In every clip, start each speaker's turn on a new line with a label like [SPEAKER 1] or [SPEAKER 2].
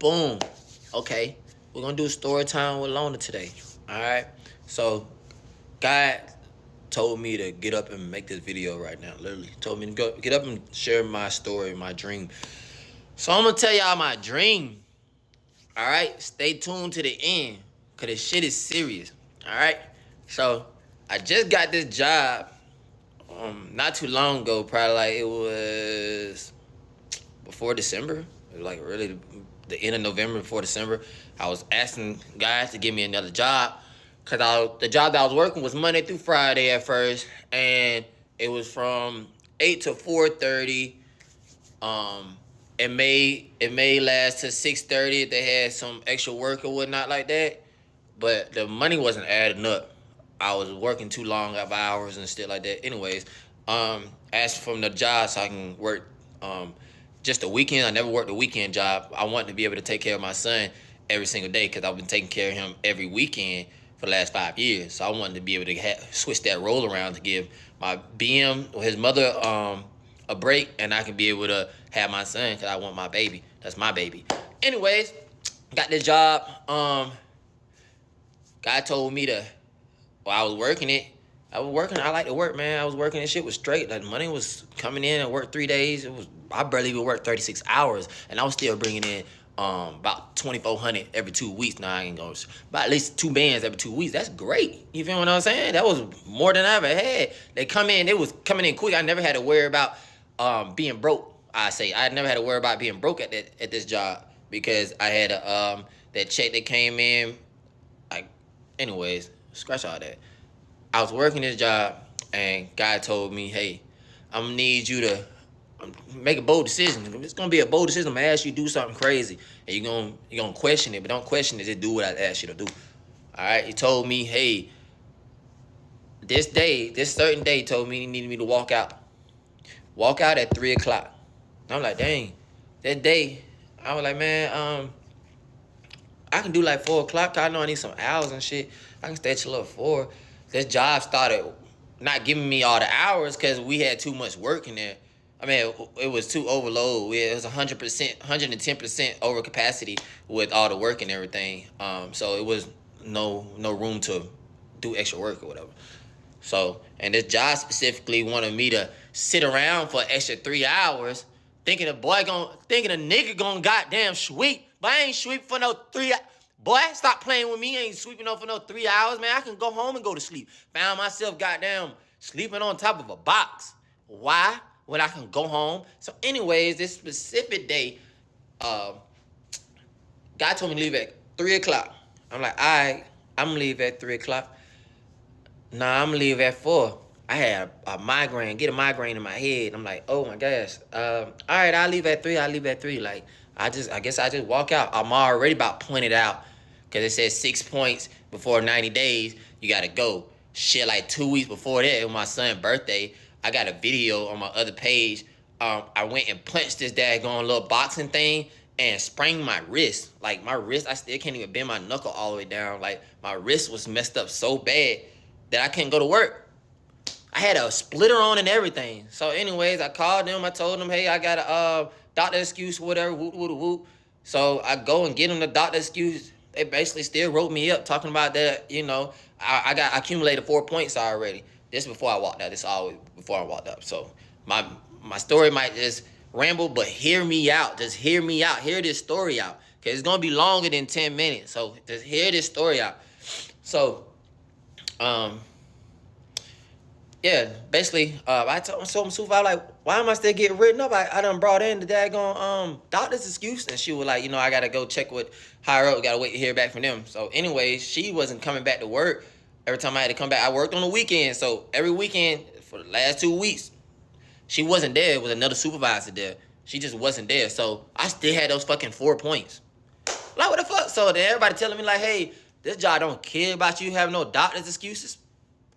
[SPEAKER 1] Boom. Okay. We're gonna do a story time with Lona today. Alright. So God told me to get up and make this video right now. Literally told me to get up and share my story, my dream. So I'm gonna tell y'all my dream. Alright? Stay tuned to the end. Cause this shit is serious. Alright? So I just got this job not too long ago, probably like it was before December. It was like really the end of November before December. I was asking guys to give me another job because the job that I was working was Monday through Friday at first, and it was from 8 to 4:30. It may last to 6:30 if they had some extra work or whatnot like that, but the money wasn't adding up. I was working too long of hours and stuff like that. Anyways, asked from the job so I can work just a weekend. I never worked a weekend job. I wanted to be able to take care of my son every single day because I've been taking care of him every weekend for the last 5 years. So I wanted to be able to switch that role around to give my BM or his mother a break, and I can be able to have my son because I want my baby. That's my baby. Anyways, got this job. God told me to. Well, I was working it. I like to work, man. I was working, and shit was straight. Like, money was coming in. I worked 3 days. I barely even worked 36 hours, and I was still bringing in about 2,400 every 2 weeks. Now I ain't gonna, about at least 2 bands every 2 weeks. That's great. You feel what I'm saying? That was more than I ever had. They was coming in quick. I never had to worry about being broke. I never had to worry about being broke at this job because I had that check that came in. Like, anyways, scratch all that. I was working this job, and God told me, hey, I'm going to need you to make a bold decision. It's going to be a bold decision. I'm going to ask you to do something crazy, and you're gonna question it, but don't question it. Just do what I asked you to do. All right? He told me, hey, this certain day, he told me he needed me to walk out. Walk out at 3 o'clock. I'm like, dang. That day, I was like, man, I can do like 4 o'clock. I know I need some hours and shit. I can stay till 4. This job started not giving me all the hours because we had too much work in there. I mean, it was too overload. It was 100%, 110% over capacity with all the work and everything. So it was no room to do extra work or whatever. So, and this job specifically wanted me to sit around for an extra 3 hours, thinking a nigga gonna goddamn sweep, but I ain't sweep for no 3 hours. Boy, stop playing with me. I ain't sweeping up for no 3 hours, man. I can go home and go to sleep. Found myself goddamn sleeping on top of a box. Why? When I can go home. So anyways, this specific day, God told me to leave at 3 o'clock. I'm like, all right, I'm going to leave at 3 o'clock. Nah, I'm going to leave at 4. I had a migraine, get a migraine in my head. I'm like, oh my gosh. All right, I'll leave at 3. Like, I guess I just walk out. I'm already about pointed out because it says 6 points before 90 days. You got to go. Shit, like 2 weeks before that, it was my son's birthday. I got a video on my other page. I went and punched this daggone little boxing thing and sprained my wrist. Like, my wrist, I still can't even bend my knuckle all the way down. Like, my wrist was messed up so bad that I couldn't go to work. I had a splitter on and everything. So anyways, I called them. I told them, hey, I got a doctor excuse, whatever, whoop. So I go and get them the doctor excuse. They basically still wrote me up talking about that, you know. I accumulated 4 points already. This before I walked out. This always before I walked up. So my story might just ramble, but hear me out. Just hear me out. Hear this story out. Because it's going to be longer than 10 minutes. So just hear this story out. So, yeah, basically, I told him, supervisor, like, why am I still getting written up? I done brought in the daggone doctor's excuse. And she was like, you know, I got to go check with higher up. Got to wait to hear back from them. So anyways, she wasn't coming back to work. Every time I had to come back, I worked on the weekend. So every weekend for the last 2 weeks, she wasn't there. It was another supervisor there. She just wasn't there. So I still had those fucking 4 points. Like, what the fuck? So then everybody telling me like, hey, this job don't care about you having no doctor's excuses.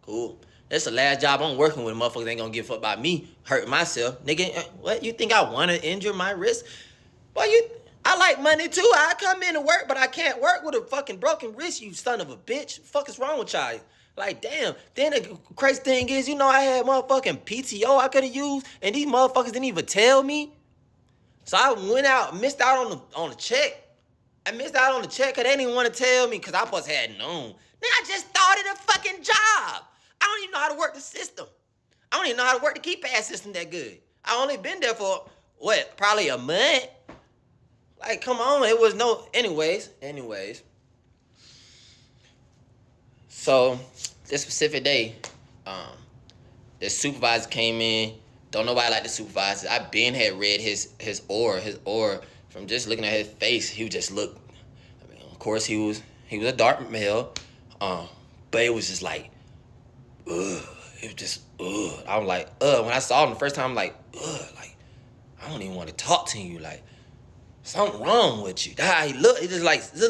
[SPEAKER 1] Cool. That's the last job I'm working with. Motherfuckers ain't gonna give a fuck about me hurting myself. Nigga, what? You think I wanna injure my wrist? Boy, I like money too. I come in to work, but I can't work with a fucking broken wrist, you son of a bitch. What the fuck is wrong with y'all? Like, damn. Then the crazy thing is, you know, I had motherfucking PTO I could have used, and these motherfuckers didn't even tell me. So I went out, missed out on the check. I missed out on the check because they didn't want to tell me because I supposed to have known. Nigga, I just started a fucking job. I don't even know how to work the system. I don't even know how to work the keypad system that good. I only been there for, what, probably a month? Like, come on, it was no, anyways. So, this specific day, the supervisor came in. Don't nobody like the supervisor. I been had read his aura from just looking at his face. He just looked. I mean, of course he was a dark male, but it was just like, ugh. It was just ugh. I was like, ugh. When I saw him the first time, I'm like, ugh. Like, I don't even want to talk to you. Like, something wrong with you. That how he look. He just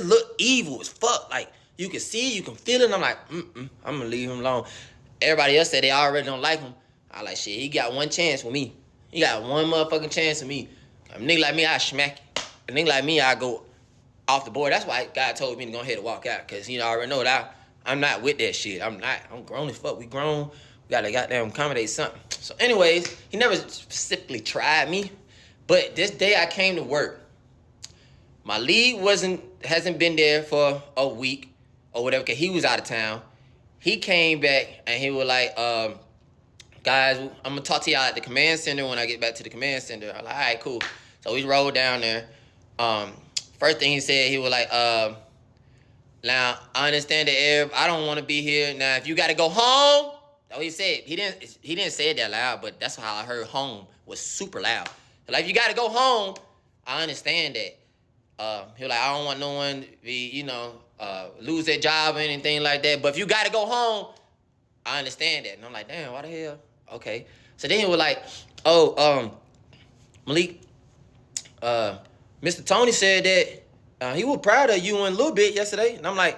[SPEAKER 1] look evil as fuck. Like, you can see, you can feel it. And I'm like, I'm gonna leave him alone. Everybody else said they already don't like him. I like, shit, he got one chance with me. He got one motherfucking chance with me. A nigga like me, I smack it. A nigga like me, I go off the board. That's why God told me to go ahead and walk out. Because, I already know that I'm not with that shit. I'm grown as fuck. We grown. We gotta goddamn accommodate something. So anyways, he never specifically tried me. But this day I came to work. My lead hasn't been there for a week or whatever, because he was out of town. He came back and he was like, guys, I'm going to talk to y'all at the command center when I get back to the command center. I'm like, all right, cool. So we rolled down there. First thing he said, he was like, now, I understand that I don't want to be here. Now, if you got to go home, that's what he said. He didn't say it that loud, but that's how I heard home was super loud. Like, if you got to go home, I understand that. He was like, I don't want no one to be, lose their job or anything like that. But if you got to go home, I understand that. And I'm like, damn, why the hell? Okay. So then he was like, Malik, Mr. Tony said that he was proud of you in a little bit yesterday. And I'm like,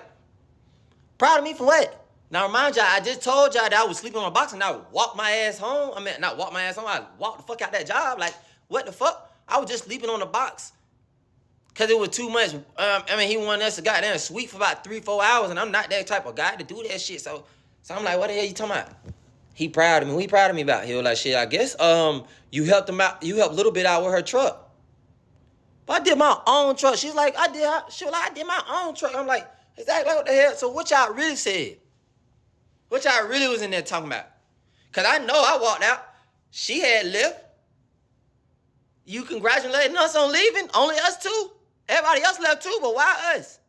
[SPEAKER 1] proud of me for what? Now, remind y'all, I just told y'all that I was sleeping on my box and I walked my ass home. I mean, not walk my ass home. I walked the fuck out that job. Like, what the fuck? I was just sleeping on the box. Because it was too much. He wanted us to goddamn sweep for about 3-4 hours, and I'm not that type of guy to do that shit. So I'm like, what the hell you talking about? He proud of me. What he proud of me about? He was like, shit, I guess you helped him out. You helped a little bit out with her truck. But I did my own truck. She's like, I did my own truck. I'm like, exactly what the hell? So what y'all really said? What y'all really was in there talking about? Because I know I walked out. She had left. You congratulating us on leaving? Only us two? Everybody else left too, but why us?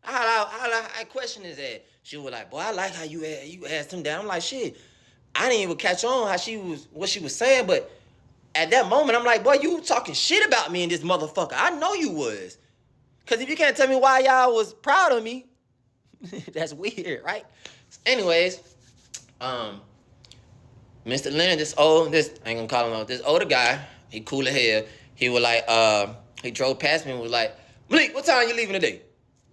[SPEAKER 1] I question his ass. She was like, boy, I like how you asked him that. I'm like, shit, I didn't even catch on what she was saying, but at that moment, I'm like, boy, you talking shit about me and this motherfucker. I know you was. Because if you can't tell me why y'all was proud of me, that's weird, right? Anyways, Mr. Leonard, I ain't gonna call him out, this older guy, he cool as hell. He was like, he drove past me and was like, Malik, what time you leaving today?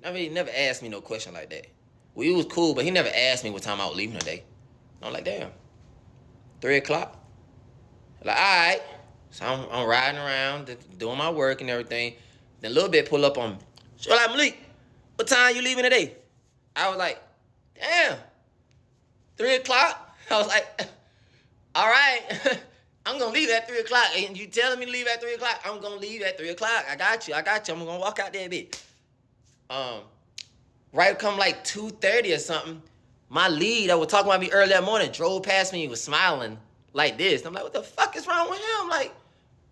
[SPEAKER 1] I mean, he never asked me no question like that. We was cool, but he never asked me what time I was leaving today. I'm like, damn, 3 o'clock? Like, all right. So I'm riding around, doing my work and everything. Then a little bit pull up on me. She was like, Malik, what time you leaving today? I was like, damn, 3 o'clock? I was like, all right. I'm going to leave at 3 o'clock. And you telling me to leave at 3 o'clock? I'm going to leave at 3 o'clock. I got you. I'm going to walk out there a bit. Right come like 2:30 or something, my lead that was talking about me early that morning drove past me. He was smiling like this. I'm like, what the fuck is wrong with him? Like,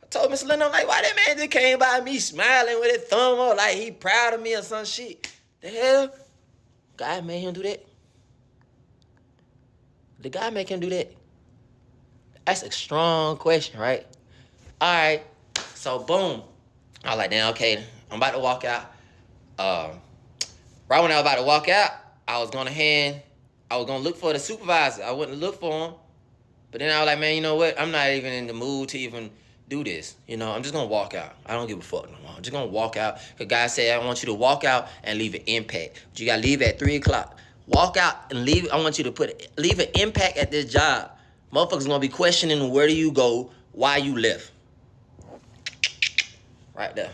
[SPEAKER 1] I told Mr. Linda, I'm like, why that man just came by me smiling with his thumb up like he proud of me or some shit? The hell? God made him do that? The guy make him do that? That's a strong question, right? All right. So, boom. I was like, damn, okay, I'm about to walk out. Right when I was about to walk out, I was going to look for the supervisor. I wouldn't look for him. But then I was like, man, you know what? I'm not even in the mood to even do this. I'm just going to walk out. I don't give a fuck no more. I'm just going to walk out. The guy said, I want you to walk out and leave an impact. But you got to leave at 3 o'clock. Walk out and leave. I want you to leave an impact at this job. Motherfuckers going to be questioning where do you go, why you left. Right there.